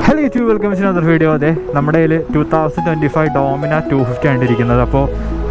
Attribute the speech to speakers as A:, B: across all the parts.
A: Hello YouTube, welcome to another video. അതെ, നമ്മുടെ കയ്യിൽ 2025 ഡോമിനാർ 250 ആണ് ഇരിക്കുന്നത്. അപ്പോൾ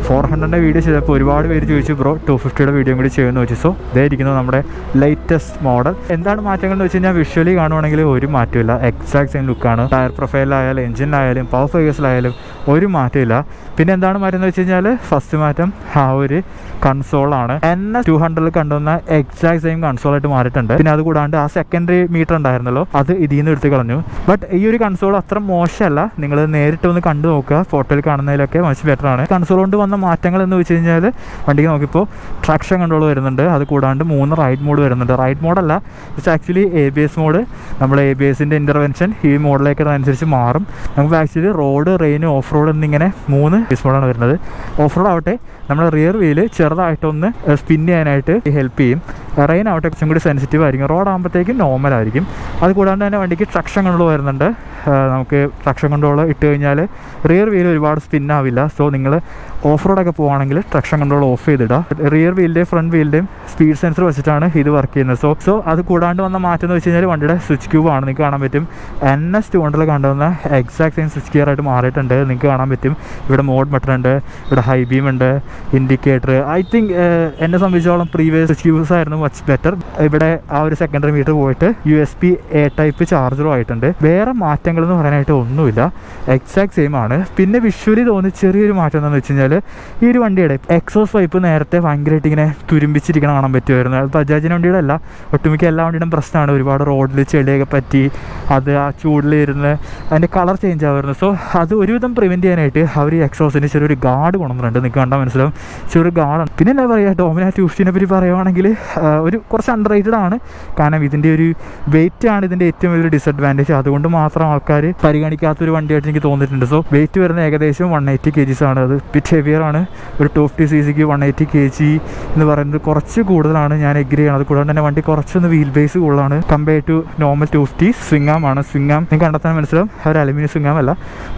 A: 400ൻ്റെ വീഡിയോ ചെയ്തപ്പോൾ ഒരുപാട് പേര് ചോദിച്ചു, ബ്രോ 250യുടെ വീഡിയോ കൂടി ചെയ്യുമെന്ന് വെച്ചു. സോ ഇതേ ഇരിക്കുന്നത് നമ്മുടെ ലേറ്റസ്റ്റ് മോഡൽ. എന്താണ് മാറ്റങ്ങൾ എന്ന് വെച്ച് കഴിഞ്ഞാൽ, വിഷ്വലി കാണുവാണെങ്കിൽ ഒരു മാറ്റമില്ല, എക്സാക്ട് സെയിം ലുക്കാണ്. ടയർ പ്രൊഫൈലിലായാലും എഞ്ചിനിലായാലും പവർ ഫിഗേഴ്സിലായാലും ഒരു മാറ്റമില്ല. പിന്നെ എന്താണ് മാറ്റം എന്ന് വെച്ച് കഴിഞ്ഞാൽ, ഫസ്റ്റ് മാറ്റം ആ ഒരു കൺസോളാണ്. NS200 കണ്ടുവന്ന എക്സാക്ട് സെയിം കൺസോളായിട്ട് മാറിയിട്ടുണ്ട്. പിന്നെ അതുകൂടാണ്ട് ആ സെക്കൻഡറി മീറ്റർ ഉണ്ടായിരുന്നല്ലോ, അത് ഇതിൽ നിന്ന് എടുത്ത് കളഞ്ഞു. ബട്ട് ഈ ഒരു കൺസോൾ അത്ര മോശമല്ല, നിങ്ങൾ നേരിട്ട് ഒന്ന് കണ്ടു നോക്കുക. ഫോട്ടോയിൽ കാണുന്നതിലൊക്കെ മച്ച് ബെറ്റർ ആണ്. കൺസോൾ കൊണ്ട് വന്ന മാറ്റങ്ങൾ എന്ന് വെച്ച് കഴിഞ്ഞാൽ, വണ്ടിക്ക് നോക്കിയപ്പോൾ ട്രാക്ഷൻ കൺട്രോൾ വരുന്നുണ്ട്. അത് കൂടാണ്ട് 3 റൈഡ് മോഡ് വരുന്നുണ്ട്. റൈഡ് മോഡല്ല, ഇറ്റ്സ് ആക്ച്വലി ABS മോഡ്. നമ്മൾ ABSൻ്റെ ഇൻ്റർവെൻഷൻ ഈ മോഡിലേക്ക് അനുസരിച്ച് മാറും. നമുക്ക് actually road, rain, off road എന്നിങ്ങനെ 3 മോഡാണ് വരുന്നത്. ഓഫ് റോഡ് ആവട്ടെ നമ്മുടെ റിയർ വീല് ചെറുതായിട്ടൊന്ന് സ്പിൻ ചെയ്യാനായിട്ട് ഹെൽപ്പ് ചെയ്യും. റെയിൻ ആവട്ടെ കുറച്ചും കൂടി സെൻസിറ്റീവ് ആയിരിക്കും. റോഡ് ആകുമ്പോഴത്തേക്കും നോർമലായിരിക്കും. അത് കൂടാണ്ട് തന്നെ വണ്ടിക്ക് ട്രക്ഷൻ കൺട്രോൾ വരുന്നുണ്ട്. നമുക്ക് ട്രക്ഷൻ കൺട്രോൾ ഇട്ട് കഴിഞ്ഞാൽ റിയർ വീൽ ഒരുപാട് സ്പിൻ ആവില്ല. സോ നിങ്ങൾ ഓഫ് റോഡൊക്കെ പോവുകയാണെങ്കിൽ ട്രക്ഷൻ കൺട്രോൾ ഓഫ് ചെയ്തിടുക. റിയർ വീലിൻ്റെയും ഫ്രണ്ട് വീലിൻ്റെയും സ്പീഡ് സെൻസർ വെച്ചിട്ടാണ് ഇത് വർക്ക് ചെയ്യുന്നത്. സോ അത് കൂടാണ്ട് വന്ന മാറ്റം എന്ന് വെച്ച് കഴിഞ്ഞാൽ, വണ്ടിയുടെ സ്വിച്ച് ക്യൂബ് ആണ്. നിങ്ങൾക്ക് കാണാൻ പറ്റും NS200 കണ്ടുവന്ന എക്സാക്ട് സെയിം സ്വിച്ച് ഗിയർ ആയിട്ട് മാറിയിട്ടുണ്ട്. നിങ്ങൾക്ക് കാണാൻ പറ്റും ഇവിടെ മോഡ് ബട്ടൺ ഉണ്ട്, ഇവിടെ ഹൈ ബീം ഉണ്ട്, ഇൻഡിക്കേറ്റർ. ഐ തിങ്ക് എന്നെ സംബന്ധിച്ചോളം പ്രീവിയസ് സ്വിച്ച് ക്യൂബ്സ് ആയിരുന്നു മച്ച് ബെറ്റർ. ഇവിടെ ആ ഒരു സെക്കൻഡറി മീറ്റർ പോയിട്ട് USB-A ടൈപ്പ് ചാർജറും ആയിട്ടുണ്ട്. വേറെ മാറ്റങ്ങൾ എന്ന് പറയാനായിട്ട് ഒന്നുമില്ല, എക്സാക്ട് സെയിം ആണ്. പിന്നെ വിഷ്വലി തോന്നി ചെറിയൊരു മാറ്റം എന്താണെന്ന് വെച്ച് കഴിഞ്ഞാൽ, ഈ ഒരു വണ്ടിയുടെ എക്സോസ് പൈപ്പ് നേരത്തെ ഭയങ്കരമായിട്ട് ഇങ്ങനെ തുരുമ്പിച്ചിരിക്കണം കാണാൻ പറ്റുമായിരുന്നു. അത് ബജാജിൻ്റെ വണ്ടിയുടെ അല്ല, ഒട്ടുമിക്ക എല്ലാ വണ്ടിയുടെയും പ്രശ്നമാണ്. ഒരുപാട് റോഡിൽ ചെളിയൊക്കെ പറ്റി അത് ആ ചൂടിലിരുന്ന് അതിൻ്റെ കളർ ചേഞ്ച് ആവുമായിരുന്നു. സോ അത് ഒരുവിധം പ്രിവെൻറ്റ് ചെയ്യാനായിട്ട് അവർ എക്സോസിന് ചെറിയൊരു ഗാർഡ് കൊണ്ടുവന്നിട്ടുണ്ട്. നിങ്ങൾക്ക് കണ്ടാൽ മനസ്സിലാവും, ചെറിയൊരു ഗാർഡാണ്. പിന്നെ എന്താ പറയുക, ഡോമിനാർ 250നെ പറ്റി പറയുവാണെങ്കിൽ ഒരു കുറച്ച് അണ്ടർ റേറ്റഡ് ആണ്. കാരണം ഇതിൻ്റെ ഒരു വെയിറ്റ് ആണ് ഇതിൻ്റെ ഏറ്റവും വലിയൊരു ഡിസഡ്വാൻറ്റേജ്. അതുകൊണ്ട് മാത്രം ആൾക്കാർ പരിഗണിക്കാത്തൊരു വണ്ടിയായിട്ട് എനിക്ക് തോന്നിയിട്ടുണ്ട്. സോ വെയിറ്റ് വരുന്ന ഏകദേശം 180 kgs ആണ്. അത് പിറ്റ് ഹെവിയർ ആണ്. ഒരു 250cc 180 kg എന്ന് പറയുന്നത് കുറച്ച് കൂടുതലാണ്. ഞാൻ എഗ്രി ചെയ്യണം. അത് കൂടാണ്ട് തന്നെ വണ്ടി കുറച്ചൊന്ന് വീൽ ബേസ് കൂടുതലാണ് കമ്പയർ ടു നോർമൽ 250. സ്വിംഗാം ആണ്. സ്വിംഗാം നിങ്ങൾക്ക് കണ്ടെത്താൻ മനസ്സിലാവും, ഒരു അലുമിനിയം സ്വിംഗാം അല്ല,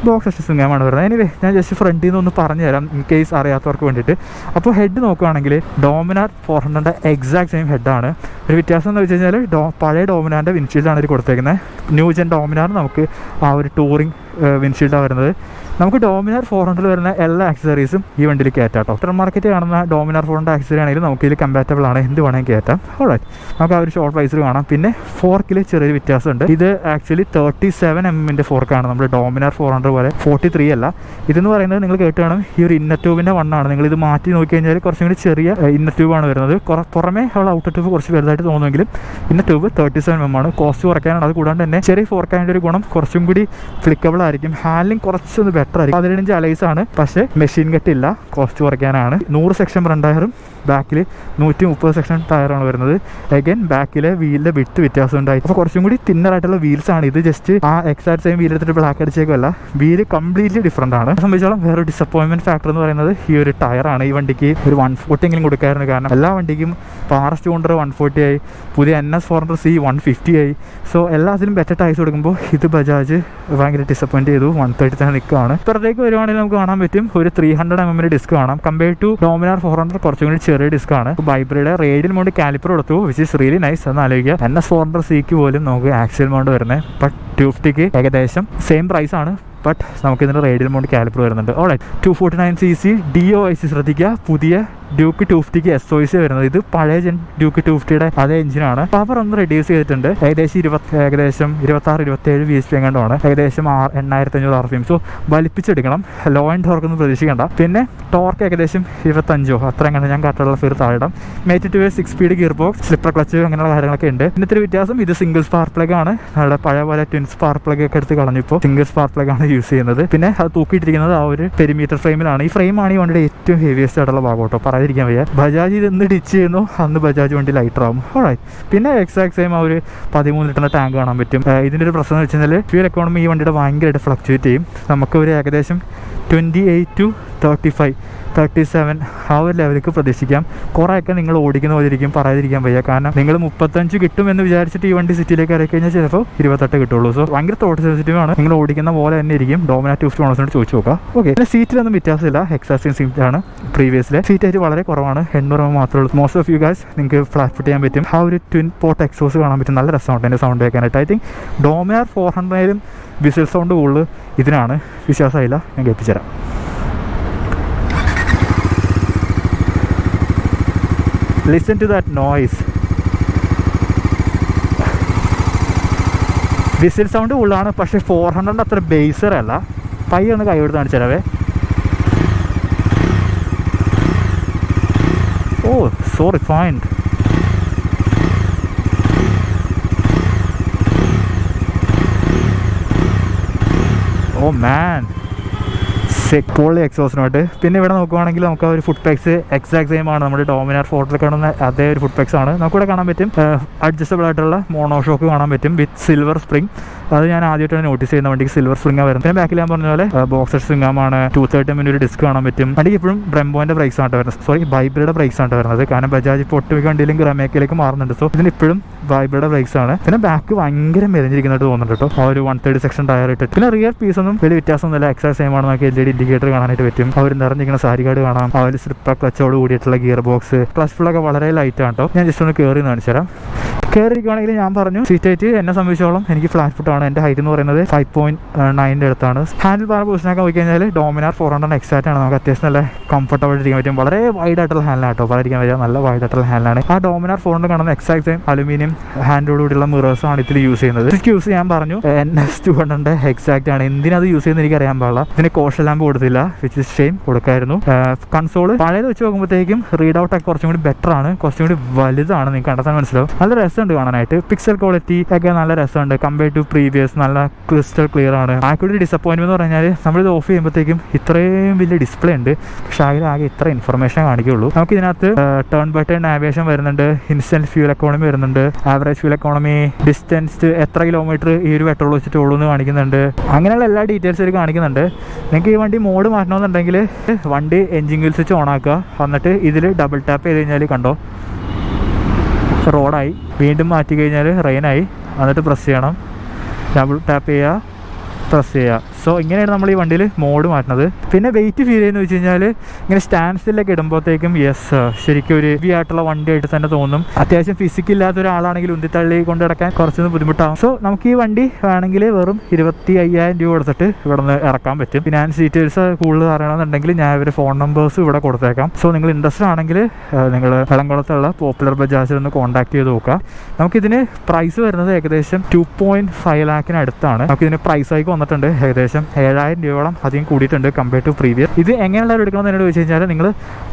A: ബോക്സ് സ്വിംഗാം ആണ് വരുന്നത്. എനിവേ ഞാൻ ജസ്റ്റ് ഫ്രണ്ടിൽ നിന്ന് ഒന്ന് പറഞ്ഞു തരാം, ഇൻ കേസ് അറിയാത്തവർക്ക് വേണ്ടിയിട്ട്. അപ്പോൾ ഹെഡ് നോക്കുകയാണെങ്കിൽ ഡോമിനാർ 400ൻ്റെ എക്സാക്ട് സെയിം ഹെഡാണ്. ഒരു വ്യത്യാസം എന്ന് വെച്ച് കഴിഞ്ഞാൽ, പഴയ ഡോമിനാറിൻ്റെ വിൻഷീൽഡാണ് ഇത് കൊടുത്തേക്കുന്നത്. ന്യൂ ജെൻ ഡോമിനാർ നമുക്ക് ആ ഒരു ടൂറിങ് വിൻഷീൽഡാണ് വരുന്നത്. നമുക്ക് ഡോമിനാർ 400 വരുന്ന എല്ലാ ആക്സസറീസും ഈ വണ്ടിയിൽ കയറ്റാം കേട്ടോ. ആഫ്റ്റർ മാർക്കറ്റ് കാണുന്ന ഡോമിനാർ 400 ആക്സസറി ആണെങ്കിലും നമുക്ക് ഇതിൽ കമ്പാറ്റബിൾ ആണ്, എന്ത് വേണമെങ്കിൽ കയറ്റാം. ഓൾറൈറ്റ്, നമുക്ക് ആ ഒരു ഷോർട്ട് പ്രൈസിൽ കാണാം. പിന്നെ ഫോർക്കിൽ ചെറിയൊരു വ്യത്യാസമുണ്ട്. ഇത് ആക്ച്വലി 37mm ഫോർക്കാണ്. നമ്മുടെ ഡോമിനാർ 400 പോലെ 43 അല്ല. ഇതെന്ന് പറയുന്നത് നിങ്ങൾ കേട്ട് കാണും, ഈ ഒരു ഇന്നർ ട്യൂബിൻ്റെ വണ്ണാണ്. നിങ്ങൾ ഇത് മാറ്റി നോക്കി കഴിഞ്ഞാൽ കുറച്ചും കൂടി ചെറിയ ഇന്നർ ട്യൂബാണ് വരുന്നത്. പുറമേ ഉള്ള ഔട്ടർ ട്യൂബ് കുറച്ച് വലുതായിട്ട് തോന്നുമെങ്കിലും ഇന്നർ ട്യൂബ് 37mm ആണ്. കോസ്റ്റ് കുറയ്ക്കാനാണ്. അത് കൂടാണ്ട് തന്നെ ചെറിയ ഫോർക്കാൻ്റെ ഒരു ഗുണം കുറച്ചും കൂടി ഫ്ലിക്കബിൾ ആയിരിക്കും. ഹാൻഡ്ലിംഗ് കുറച്ചൊന്ന് ബെറ്റർ ആയിരിക്കും. 15 അലൈസ് ആണ്, പക്ഷേ മെഷീൻ കെട്ടില്ല. കോസ്റ്റ് കുറയ്ക്കാനാണ്. 100 സെക്ഷൻ ഫ്രണ്ട് ടയറും ബാക്കിൽ 130 സെക്ഷൻ ടയറാണ് വരുന്നത്. അഗൈൻ ബാക്കിലെ വീലിൻ്റെ വിട്ട് വ്യത്യാസം ഉണ്ടായി. അപ്പോൾ കുറച്ചും കൂടി തിന്നറായിട്ടുള്ള വീൽസ് ആണ്. ഇത് ജസ്റ്റ് ആ എക്സാക്ട് സെയിം വീൽ എടുത്തിട്ട് ബ്ലാക്ക് അടിച്ചേക്കല്ല, വീല് കംപ്ലീറ്റ്ലി ഡിഫറൻ്റ് ആണ്. സംബന്ധിച്ചോളം വേറെ ഡിസപ്പോയിൻമെൻറ്റ് ഫാക്ടർ എന്ന് പറയുന്നത് ഈ ഒരു ടയറാണ്. ഈ വണ്ടിക്ക് ഒരു 140 എങ്കിലും കൊടുക്കാറുണ്ട്. കാരണം എല്ലാ വണ്ടിക്കും പാറസ്റ്റ് കൊണ്ടർ 140 ആയി, പുതിയ NS400C 150 ആയി. സോ എല്ലാത്തിനും ബെറ്റർ ടയർസ് കൊടുക്കുമ്പോൾ ഇത് ബജാജ് ഭയങ്കര ഡിസപ്പോയിൻറ്റ് ചെയ്തു. 130 തന്നെ നിൽക്കുകയാണ്. ഇപ്പുറത്തേക്ക് വരുവാണെങ്കിൽ നമുക്ക് കാണാൻ പറ്റും ഒരു 300mm ഡിസ്ക് കാണാം. കമ്പയർ ടു ഡോമിനാർ 400 കുറച്ചും കൂടി ചെറിയ ഡിസ്ക് ആണ്. ബൈബ്രയുടെ റേഡിയൽ മൗണ്ട് കാലിപ്പർ കൊടുത്തു, വിച്ച് ഈസ് റിയലി നൈസ്. എന്ന് ആലോചിക്കുക, NS400Cക്ക് പോലും നമുക്ക് ആക്സിയൽ മൗണ്ട് വരുന്നത്. ബട്ട് 250ക്ക് ഏകദേശം സെയിം പ്രൈസ് ആണ്. ബട്ട് നമുക്ക് ഇതിൻ്റെ റേഡിയൽ മൗണ്ട് കാലിപ്പർ വരുന്നുണ്ട്. ഓൾറൈറ്റ്, 249cc DOIC ശ്രദ്ധിക്കുക. പുതിയ ഡ്യൂക്ക് 250ക്ക് SOIC വരുന്നത്. ഇത് പഴയ ജെൻ ഡ്യൂക്ക് 250യുടെ അതേ എഞ്ചിനാണ്. പവർ ഒന്ന് റെഡ്യൂസ് ചെയ്തിട്ടുണ്ട്. ഏകദേശം 26-27 VSP എങ്ങാണ്ടാണ്. ഏകദേശം 8500 RPM. സോ വലിപ്പിച്ചെടുക്കണം. ലോ ആൻഡ് ടോർക്ക് ഒന്നും പ്രതീക്ഷിക്കേണ്ട. പിന്നെ ടോർക്ക് ഏകദേശം 25 അത്ര എങ്ങനെ ഞാൻ കറക്റ്റുള്ള ഫിയർ താഴെയിടാം. Mated to 6 speed gear box, slipper clutch, അങ്ങനെയുള്ള കാര്യങ്ങളൊക്കെ ഉണ്ട്. പിന്നെ ഇത്തിരി വ്യത്യാസം, ഇത് സിംഗിൾ സ്പാർക്ക് പ്ലഗ് ആണ്. നമ്മുടെ പഴയ പോലെ ട്വിൻ സ്പാർക്ക് പ്ലഗ് ഒക്കെ എടുത്ത് കളഞ്ഞിപ്പോൾ സിംഗിൾ സ്പാർക്ക് പ്ലഗ് ആണ് യൂസ് ചെയ്യുന്നത്. പിന്നെ അത് തൂക്കിയിട്ടിരിക്കുന്നത് ആ ഒരു പെരിമീറ്റർ ഫ്രെയിമിലാണ്. ഈ ഫ്രെയിമാണ് ഈ വണ്ടിയുടെ ഏറ്റവും ഹെവിയസ്റ്റ് ആയിട്ടുള്ള ഭാഗം കേട്ടോ. പറയാതിരിക്കാൻ വയ്യ. ബജാജ് ഇത് എന്ന് ഡിച്ച് ചെയ്യുന്നു അന്ന് ബജാജ് വണ്ടി ലൈറ്റർ ആവും. ഓൾറൈറ്റ്, പിന്നെ എക്സാക്ട് സെയിം ആ ഒരു 13 ലിറ്ററിൻ്റെ ടാങ്ക് കാണാൻ പറ്റും. ഇതിൻ്റെ ഒരു പ്രശ്നം എന്ന് വെച്ച് കഴിഞ്ഞാൽ ഫ്യൂൽ എക്കോണമി ഈ വണ്ടിയുടെ ഭയങ്കരമായിട്ട് ഫ്ലക്ച്വേറ്റ് ചെയ്യും. നമുക്ക് ഒരു ഏകദേശം 28 to 35, 37 ആ ഒരു ലെവലിലേക്ക് പ്രതീക്ഷിക്കാം. കുറേയൊക്കെ നിങ്ങൾ ഓടിക്കുന്ന പോലെ ഇരിക്കും, പറയാതിരിക്കാൻ വയ്യ. കാരണം നിങ്ങൾ 35 കിട്ടുമെന്ന് വിചാരിച്ചിട്ട് ഈ വണ്ടി സിറ്റിയിലേക്ക് ഇറക്കി കഴിഞ്ഞാൽ ചിലപ്പോൾ 28 കിട്ടുള്ളൂ. സോ ഭയങ്കര തോട്ട് സെൻസിറ്റീവ് ആണ്. നിങ്ങൾ ഓടിക്കുന്ന പോലെ തന്നെ ഇരിക്കും. ഡോമിന 250 ഓണേഴ്സിനോട് ചോദിച്ചു നോക്കാം. ഓക്കെ, പിന്നെ സീറ്റിലൊന്നും വ്യത്യാസമില്ല. എക്സാസ്റ്റിംഗ് സീറ്റാണ്. പ്രീവിയസിലെ സീറ്റായിട്ട് വളരെ കുറവാണ്, 800 മാത്രമേ ഉള്ളൂ. മോസ്റ്റ് ഓഫ് യു ഗൈസ് നിങ്ങൾക്ക് ഫ്ലാറ്റ് ഫുട്ട് ചെയ്യാൻ പറ്റും. ആ ഒരു ട്വിൻ പോർട്ട് എക്സോസ് കാണാൻ പറ്റും. നല്ല രസമുണ്ട് എൻ്റെ സൗണ്ട് കേൾക്കാനായിട്ട്. I think Dominar 400 whistle sound കൂടുതൽ ഇതിനാണ്. വിശ്വാസമായില്ല, ഞാൻ കേൾപ്പിച്ചുതരാം. Listen to that noise. Whistle sound കൂടുതലാണ്, പക്ഷേ 400 അത്ര ബേസർ അല്ല. പയ്യെ ഒന്ന് കൈ കൊടുത്ത് കാണിച്ചാലേ. ഓ, സോ റിഫൈൻഡ്. ഓ മാൻ, പൊളി എക്സോസിനോട്ട്. പിന്നെ ഇവിടെ നോക്കുവാണെങ്കിൽ നമുക്ക് ആ ഒരു ഫുഡ് പാക്സ് എക്സാക്ട് സെയിം ആണ്. നമ്മുടെ ഡോമിനാർ 4 കാണുന്ന അതേ ഒരു ഫുഡ് പാക്സ് ആണ്. നമുക്കിവിടെ കാണാൻ പറ്റും അഡ്ജസ്റ്റബിൾ ആയിട്ടുള്ള മോണോഷോക്ക് കാണാൻ പറ്റും വിത്ത് സിൽവർ സ്പ്രിംഗ്. അത് ഞാൻ ആദ്യമായിട്ടാണ് നോട്ടീസ് ചെയ്യുന്ന. വണ്ടിക്ക് സിൽവർ സ്പ്രിംഗ് വരുന്നത്. പിന്നെ ബാക്കിൽ ഞാൻ പറഞ്ഞ പോലെ ബോക്സർ സ്പ്രിംഗാണ്. 230 ഒരു ഡിസ്ക് കാണാൻ പറ്റും. വണ്ടിക്ക് ഇപ്പോഴും ബ്രെംബോന്റെ ബ്രേക്സ് ആണ് വരുന്നത്. സോറി, വൈബ്രയുടെ ബ്രേക്സ് ആണ് വരുന്നത്. കാരണം ബജാജ് ഇപ്പോൾ ഒട്ടുമിക്ക വണ്ടിയിലും ഗ്രമേക്കിലേക്ക് മാറുന്നുണ്ട്. സോ ഇതിന് ഇപ്പോഴും വൈബ്രയുടെ ബ്രേക്സ് ആണ്. പിന്നെ ബാക്ക് ഭയങ്കര മെലിഞ്ഞിരിക്കുന്നതായിട്ട് തോന്നുന്നുണ്ട് കേട്ടോ. ആ ഒരു 130 സെക്ഷൻ ടയർ ഇട്ടിട്ട്. പിന്നെ റിയർ പീസ് ഒന്നും വലിയ വ്യത്യാസമൊന്നുമില്ല. എക്സാക്ട് സെയിം ആണ്. നമുക്ക് LED ഇൻഡിക്കേറ്റർ കാണാനായിട്ട് പറ്റും. അവർ നിറഞ്ഞിരിക്കുന്ന സാരി കാർഡ് കാണാം. ആ ഒരു സ്ലിപ്പർ ക്ലച്ചോട് കൂടിയിട്ടുള്ള ഗിയർ ബോക്സ്. ക്ലച്ച് ഫുള്ളൊക്കെ വളരെ ലൈറ്റ് ആണ് കേട്ടോ. ഞാൻ ജസ്റ്റ് ഒന്ന് കയറി കാണിച്ചു തരാം. കയറിയിരിക്കുകയാണെങ്കിൽ ഞാൻ പറഞ്ഞു സീറ്റായിട്ട് എന്നെ സംബന്ധിച്ചോളം എനിക്ക് ഫ്ലാറ്റ് ഫുട്ടാണ്. എൻ്റെ ഹൈറ്റ് എന്ന് പറയുന്നത് 5.9 അടുത്താണ്. ഹാൻഡിൽ ബാർ പൊസിഷനൊക്കെ പോയി കഴിഞ്ഞാൽ ഡോമിനാർ 400 എക്സാക്റ്റ് ആണ്. നമുക്ക് അത്യാവശ്യം നല്ല കംഫർട്ടബിൾ ഇരിക്കാൻ പറ്റും. വളരെ വൈഡ് ആയിട്ടുള്ള ഹാൻഡിലാണ് കേട്ടോ. പറയാതിരിക്കാൻ പറ്റുക, നല്ല വൈഡ് ആയിട്ടുള്ള ഹാൻഡിലാണ്. ആ ഡോമിനാർ 400 കാണുന്ന എക്സാക്ട് സെയിം അലുമിനിയം ഹാൻഡോട് കൂടിയുള്ള മിറേഴ്സ് ആണ് ഇതിൽ യൂസ് ചെയ്യുന്നത്. യൂസ് ഞാൻ പറഞ്ഞു NS200 എക്സാക്റ്റ് ആണ്. എന്തിനത് യൂസ് ചെയ്യുന്നത് എനിക്ക് അറിയാൻ പാടില്ല. ഇതിന് കോഷൻ ലാമ്പ് കൊടുത്തില്ല, വിച്ച് ഇസ് ഷെയിം. കൊടുക്കായിരുന്നു. കൺസോൾ പഴയത് വെച്ച് നോക്കുമ്പോഴത്തേക്കും റീഡ് ഔട്ട് ഒക്കെ കുറച്ചും കൂടി ബെറ്റർ ആണ്. കുറച്ചും കൂടി വലുതാണ്. നിങ്ങൾക്ക് കണ്ടെത്താൻ മനസ്സിലാവും. നല്ല രസമുണ്ട് കാണാനായിട്ട്. പിക്സൽ ക്വാളിറ്റി ഒക്കെ നല്ല രസമുണ്ട് കമ്പയർഡ് ടു പ്രീവിയസ്. നല്ല ക്രിസ്റ്റൽ ക്ലിയർ ആണ്. ആക്ച്വലി ഡിസപ്പോയിൻമെന്റ് എന്ന് പറഞ്ഞാൽ നമ്മളിത് ഓഫ് ചെയ്യുമ്പോഴത്തേക്കും ഇത്രയും വലിയ ഡിസ്പ്ലേ ഉണ്ട്, പക്ഷേ ആകെ ഇത്ര ഇൻഫർമേഷൻ കാണിക്കുള്ളൂ. നമുക്ക് ഇതിനകത്ത് ടേൺ ബൈ ടേൺ നാവിഗേഷൻ വരുന്നുണ്ട്. ഇൻസ്റ്റന്റ് ഫ്യൂൽ എക്കോണമി വരുന്നുണ്ട്. ആവറേജ് ഫ്യൂൽ എക്കോണമി, ഡിസ്റ്റൻസ്, എത്ര കിലോമീറ്റർ ഈ ഒരു പെട്രോൾ വെച്ചിട്ട് ഉള്ളൂ എന്ന് കാണിക്കുന്നുണ്ട്. അങ്ങനെയുള്ള എല്ലാ ഡീറ്റെയിൽസ് ഒരു കാണിക്കുന്നുണ്ട്. നിങ്ങൾക്ക് ഈ വണ്ടി മോഡ് മാറ്റണമെന്നുണ്ടെങ്കിൽ വണ്ടി എൻജിൻ വീൽ സ്വിച്ച് ഓൺ ആക്കുക. എന്നിട്ട് ഇതിൽ ഡബിൾ ടാപ്പ് ചെയ്ത് കഴിഞ്ഞാൽ കണ്ടോ റോഡായി. വീണ്ടും മാറ്റി കഴിഞ്ഞാൽ റെയിനായി. എന്നിട്ട് പ്രസ് ചെയ്യണം. ഡബിൾ ടാപ്പ് ചെയ്യുക, പ്രസ് ചെയ്യുക. സോ ഇങ്ങനെയാണ് നമ്മൾ ഈ വണ്ടിയിൽ മോഡ് മാറ്റുന്നത്. പിന്നെ വെയിറ്റ് ഫീൽ ചെയ്യുന്നത് വെച്ച് കഴിഞ്ഞാൽ ഇങ്ങനെ സ്റ്റാൻഡ് സ്റ്റിലൊക്കെ ഇടുമ്പോഴത്തേക്കും ശരിക്കും ഒരു ഹെവി ആയിട്ടുള്ള വണ്ടിയായിട്ട് തന്നെ തോന്നും. അത്യാവശ്യം ഫിസിക്കില്ലാത്ത ഒരാളാണെങ്കിൽ ഉന്തിത്തള്ളി കൊണ്ട് നടക്കാൻ കുറച്ചൊന്നും ബുദ്ധിമുട്ടാകും. സോ നമുക്ക് ഈ വണ്ടി വേണമെങ്കിൽ വെറും 25,000 രൂപ കൊടുത്തിട്ട് ഇവിടെ നിന്ന് ഇറക്കാൻ പറ്റും. ഫിനാൻസ് ഡീറ്റെയിൽസ് കൂടുതൽ അറിയണമെന്നുണ്ടെങ്കിൽ ഞാൻ ഇവരുടെ ഫോൺ നമ്പേഴ്സ് ഇവിടെ കൊടുത്തേക്കാം. സോ നിങ്ങൾ ഇൻട്രസ്റ്റഡ് ആണെങ്കിൽ നിങ്ങൾ വെളംകുളത്തുള്ള പോപ്പുലർ ബജാജിൽ ഒന്ന് കോൺടാക്ട് ചെയ്ത് നോക്കുക. നമുക്കിതിന് പ്രൈസ് വരുന്നത് ഏകദേശം 2.5 lakhന് അടുത്താണ്. നമുക്കിതിന് പ്രൈസ് ആയി വന്നിട്ടുണ്ട്. ഏകദേശം 7,000 രൂപയോളം അധികം കൂടിയിട്ടുണ്ട് കമ്പയർ ടു പ്രീവിയസ്. ഇത് എങ്ങനെയുള്ളവർ എടുക്കണമെന്ന് എന്നോട് ചോദിച്ചു കഴിഞ്ഞാൽ നിങ്ങൾ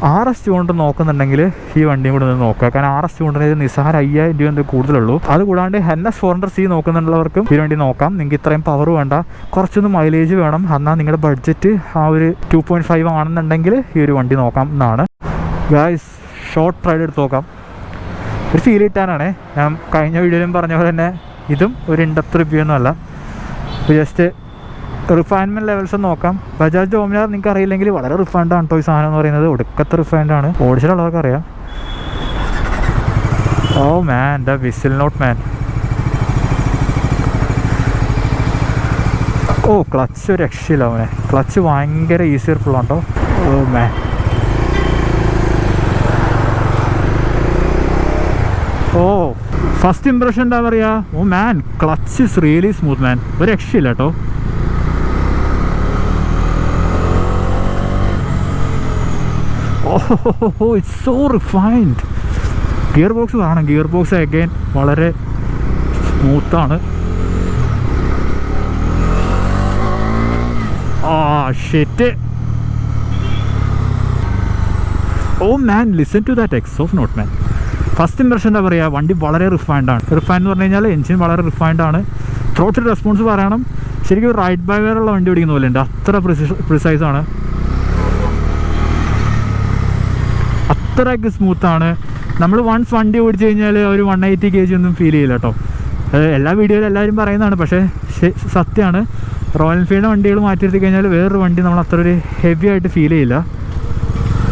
A: RS200 നോക്കുന്നുണ്ടെങ്കിൽ ഈ വണ്ടിയും കൂടെ ഒന്ന് നോക്കുക. കാരണം RS200 നിസ്സാര 5,000 രൂപ എന്ത് കൂടുതലുള്ളൂ. അതുകൂടാണ്ട് NS400C നോക്കുന്നുള്ളവർക്കും ഈ വണ്ടി നോക്കാം. നിങ്ങൾക്ക് ഇത്രയും പവർ വേണ്ട, കുറച്ചൊന്ന് മൈലേജ് വേണം, എന്നാൽ നിങ്ങളുടെ ബഡ്ജറ്റ് ആ ഒരു 2.5 ആണെന്നുണ്ടെങ്കിൽ ഈ ഒരു വണ്ടി നോക്കാം എന്നാണ്. ഗായ്സ്, ഷോർട്ട് റൈഡ് എടുത്ത് നോക്കാം. ഒരു ഫീൽ കിട്ടാനാണ്. ഞാൻ കഴിഞ്ഞ വീഡിയോയിലും പറഞ്ഞ പോലെ തന്നെ ഇതും ഒരു ഇൻഡെപ്ത് റിവ്യൂ ഒന്നുമല്ല. ജസ്റ്റ് റിഫൈൻമെൻറ്റ് ലെവൽസ് നോക്കാം. ബജാജ് ഡോമിനാർ നിങ്ങൾക്ക് അറിയില്ലെങ്കിൽ വളരെ റിഫൈൻഡ് ആണ് കേട്ടോ ഈ സാധനം എന്ന് പറയുന്നത്. ഒടുക്കത്തെ റിഫൈൻഡ് ആണ്. ഓടിച്ചിട്ടുള്ളവർക്ക് അറിയാം. Oh man, the whistle note man. Oh, clutch ഒരു രക്ഷയില്ല അവനെ. ക്ലച്ച് ഭയങ്കര ഈസിയർ ഫുള്ളാണ് കേട്ടോ. ഓ മാൻ, ഓ ഫസ്റ്റ് ഇംപ്രഷൻ എന്താ പറയുക? Oh man, clutch is really smooth man. ഒരു രക്ഷയില്ല കേട്ടോ. Oh, it's so refined. Gear box കാണാം. ഗിയർ ബോക്സ് അഗൈൻ വളരെ സ്മൂത്താണ്. Shit. Oh man, listen to that exhaust note man. First impression എന്താ പറയുക? വണ്ടി വളരെ റിഫൈൻഡ് ആണ്. റിഫൈൻഡ് എന്ന് പറഞ്ഞു കഴിഞ്ഞാൽ എൻജിൻ വളരെ റിഫൈൻഡ് ആണ്. ത്രോട്ടിൽ റെസ്പോൺസ് പറയണം, ശരിക്കും റൈഡ് ബൈ വെയറുള്ള വണ്ടി ഓടിക്കുന്ന പോലെ ഉണ്ട്. അത്ര പ്രിസൈസ് ആണ്, അത്രയ്ക്ക് സ്മൂത്താണ്. നമ്മൾ വൺസ് വണ്ടി ഓടിച്ചു കഴിഞ്ഞാൽ ഒരു 180 kg ഒന്നും ഫീൽ ചെയ്യില്ല കേട്ടോ. എല്ലാ വീഡിയോയിലും എല്ലാവരും പറയുന്നതാണ്, പക്ഷേ സത്യമാണ്. റോയൽ എൻഫീൽഡ് വണ്ടികൾ മാറ്റിയെടുത്തി കഴിഞ്ഞാൽ വേറൊരു വണ്ടി നമ്മൾ അത്ര ഒരു ഹെവി ആയിട്ട് ഫീൽ ചെയ്യില്ല.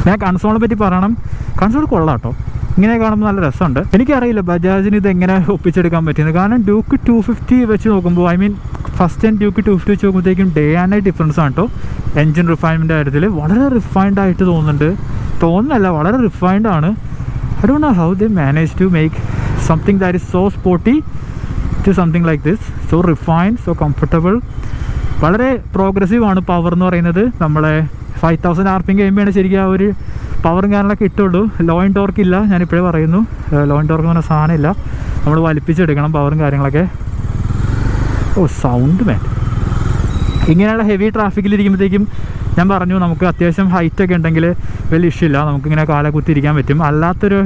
A: ഞാൻ കൺസോളിനെ പറ്റി പറയണം, കൺസോൾ കൊള്ളാം കേട്ടോ, ഇങ്ങനെ കാണുമ്പോൾ നല്ല രസമുണ്ട്. എനിക്കറിയില്ല ബജാജിന് ഇത് എങ്ങനെ ഒപ്പിച്ചെടുക്കാൻ പറ്റുന്നത്. കാരണം ഡ്യൂക്ക് 250 വെച്ച് നോക്കുമ്പോൾ, I mean first time Duke 250 വെച്ച് നോക്കുമ്പോഴത്തേക്കും ഡേ ആൻഡ് നൈറ്റ് ഡിഫറൻസ് ആണ് കേട്ടോ. എൻജിൻ റിഫൈൻമെൻറ്റ് കാര്യത്തിൽ വളരെ റിഫൈൻഡ് ആയിട്ട് തോന്നുന്നല്ല, വളരെ റിഫൈൻഡ് ആണ്. I don't know how they manage to make something that is so sporty to something like this, so refined, so comfortable. വളരെ പ്രോഗ്രസീവ് ആണ് പവർ എന്ന് പറയുന്നത്. നമ്മളെ 5000 RPM കഴിയുമ്പോഴാണ് ശരിക്കും ആ ഒരു പവറും കാര്യങ്ങളൊക്കെ ഇട്ടുള്ളൂ. ലോ ആൻഡ് ടോർക്ക് ഇല്ല, ഞാനിപ്പോഴേ പറയുന്നു. ലോ ആൻഡ് ടോർക്ക് എന്ന് പറഞ്ഞ സാധനമില്ല, നമ്മൾ വലിപ്പിച്ചെടുക്കണം പവറും കാര്യങ്ങളൊക്കെ. ഓ സൗണ്ട് മാൻ. ഇങ്ങനെയുള്ള ഹെവി ട്രാഫിക്കിലിരിക്കുമ്പോഴത്തേക്കും ഞാൻ പറഞ്ഞു നമുക്ക് അത്യാവശ്യം ഹൈറ്റൊക്കെ ഉണ്ടെങ്കിൽ വലിയ ഇഷ്യൂ ഇല്ല, നമുക്കിങ്ങനെ കാല കുത്തിരിക്കാൻ പറ്റും. അല്ലാത്തൊരു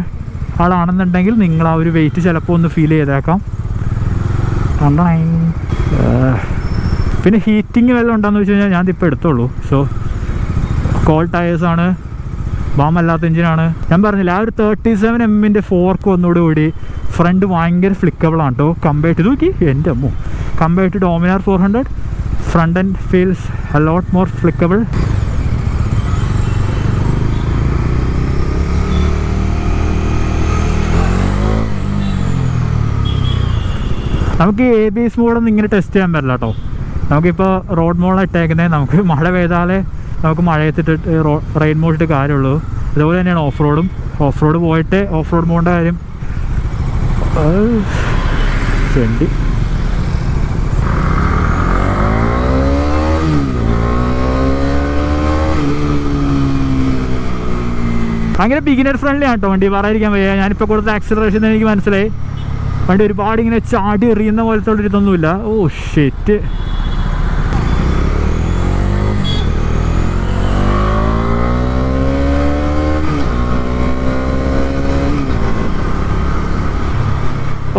A: ആളാണെന്നുണ്ടെങ്കിൽ നിങ്ങൾ ആ ഒരു വെയിറ്റ് ചിലപ്പോൾ ഒന്ന് ഫീൽ ചെയ്തേക്കാം. പിന്നെ ഹീറ്റിംഗ് വല്ലതും ഉണ്ടോയെന്ന് വെച്ച് കഴിഞ്ഞാൽ ഞാനിപ്പോൾ എടുത്തോളൂ. സോ കോൾ ടയേഴ്സാണ്, ബാമല്ലാത്ത എഞ്ചിനാണ്. ഞാൻ പറഞ്ഞില്ല ആ ഒരു 37mm ഫോർക്ക് ഒന്നുകൂടി ഫ്രണ്ട് ഭയങ്കര ഫ്ലിക്കബിളാണ് കേട്ടോ കമ്പയർഡ് ടു നോക്കി എൻ്റെ അമ്മോ compared to Dominar 400. Front end feels a lot more flickable. നമുക്ക് ABS മോഡൊന്നും ഇങ്ങനെ ടെസ്റ്റ് ചെയ്യാൻ പറ്റില്ല കേട്ടോ. നമുക്കിപ്പോൾ റോഡ് മോഡാണ് ഇട്ടേക്കുന്നത്. നമുക്ക് മഴ പെയ്താലേ നമുക്ക് മഴയത്തിട്ട് റെയിൻ മോഡിട്ട് കാര്യമുള്ളൂ. അതുപോലെ തന്നെയാണ് ഓഫ് റോഡും. ഓഫ് റോഡ് പോയിട്ട് ഓഫ് റോഡ് മോഡിൻ്റെ കാര്യം ചെണ്ടി. ഭയങ്കര ബിഗിനർ ഫ്രണ്ട്ലി ആണ് കേട്ടോ വണ്ടി, പറയാതിരിക്കാൻ വയ്യ. ഞാനിപ്പോൾ കൊടുത്ത ആക്സിലറേഷൻ എനിക്ക് മനസ്സിലായി. വണ്ടി ഒരുപാട് ഇങ്ങനെ ചാടി എറിയുന്ന പോലത്തെ ഇതൊന്നുമില്ല. Oh shit.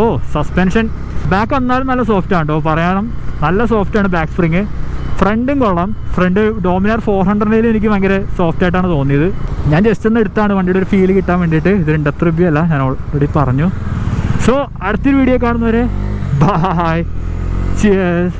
A: Oh suspension back വന്നാലും നല്ല സോഫ്റ്റാണ് കേട്ടോ, പറയാനും നല്ല സോഫ്റ്റാണ് ബാക്ക് സ്പ്രിങ്. ഫ്രണ്ടും കൊള്ളാം. ഫ്രണ്ട് ഡോമിനാർ 400 എനിക്ക് ഭയങ്കര സോഫ്റ്റായിട്ടാണ് തോന്നിയത്. ഞാൻ ജസ്റ്റ് ഒന്ന് എടുത്താണ് വണ്ടിയുടെ ഒരു ഫീൽ കിട്ടാൻ വേണ്ടിയിട്ട്. ഇത് ഇൻഡെപ്ത് റിവ്യൂ അല്ല, ഞാൻ ഓൾറെഡി പറഞ്ഞു. സോ അടുത്തൊരു വീഡിയോ കാണുന്നവരെ ബൈ, ചിയേഴ്സ്.